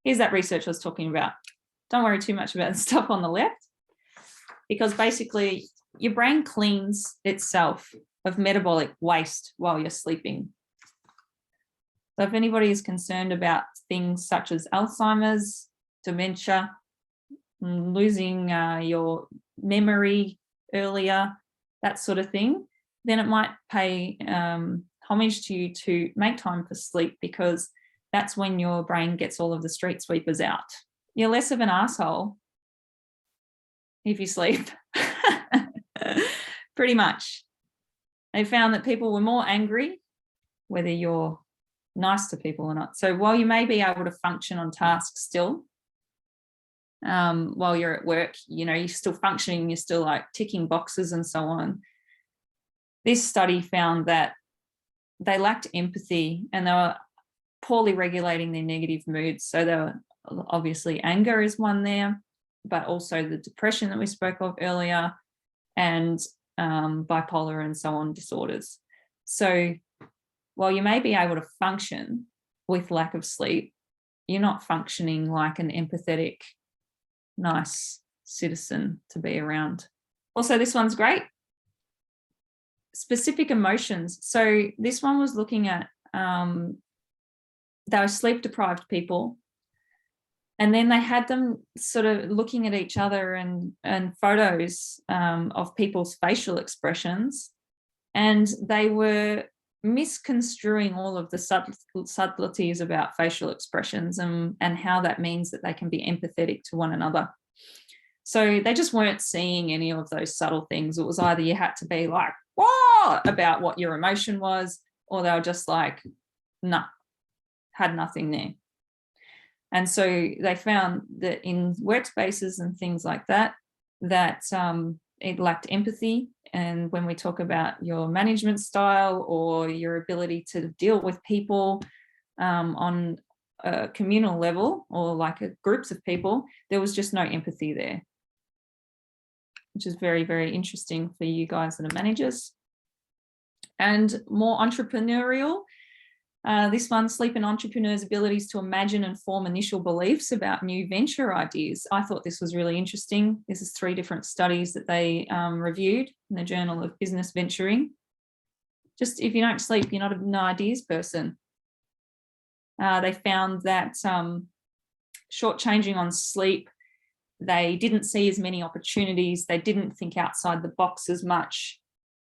here's that research I was talking about. Don't worry too much about the stuff on the left, because basically your brain cleans itself of metabolic waste while you're sleeping. So if anybody is concerned about things such as Alzheimer's, dementia, losing your memory earlier, that sort of thing, then it might pay homage to you to make time for sleep, because that's when your brain gets all of the street sweepers out. You're less of an asshole if you sleep. Pretty much. They found that people were more angry, whether you're nice to people or not. So while you may be able to function on tasks still, while you're at work, you know, you're still functioning, you're still like ticking boxes and so on. This study found that they lacked empathy and they were poorly regulating their negative moods. So they were, obviously anger is one there, but also the depression that we spoke of earlier, and bipolar and so on disorders. So while you may be able to function with lack of sleep, you're not functioning like an empathetic, nice citizen to be around. Also, this one's great. Specific emotions. So this one was looking at, they were sleep deprived people, and then they had them sort of looking at each other and photos of people's facial expressions, and they were misconstruing all of the subtleties about facial expressions and how that means that they can be empathetic to one another. So they just weren't seeing any of those subtle things. It was either you had to be like, whoa, about what your emotion was, or they were just like, nah, had nothing there. And so they found that in workspaces and things like that, that it lacked empathy. And when we talk about your management style or your ability to deal with people on a communal level or like groups of people, there was just no empathy there, which is very, very interesting for you guys that are managers. And more entrepreneurial. This one, sleep and entrepreneurs' abilities to imagine and form initial beliefs about new venture ideas. I thought this was really interesting. This is 3 different studies that they reviewed in the Journal of Business Venturing. Just if you don't sleep, you're not an ideas person. They found that shortchanging on sleep, they didn't see as many opportunities. They didn't think outside the box as much.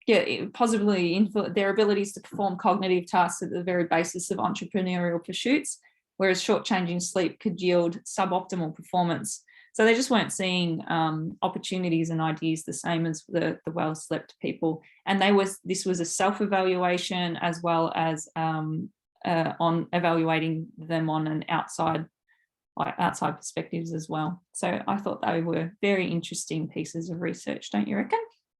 Yeah, possibly their abilities to perform cognitive tasks at the very basis of entrepreneurial pursuits, whereas shortchanging sleep could yield suboptimal performance. So they just weren't seeing opportunities and ideas the same as the well-slept people. And this was a self-evaluation as well as on evaluating them on an outside perspectives as well. So I thought they were very interesting pieces of research, don't you reckon?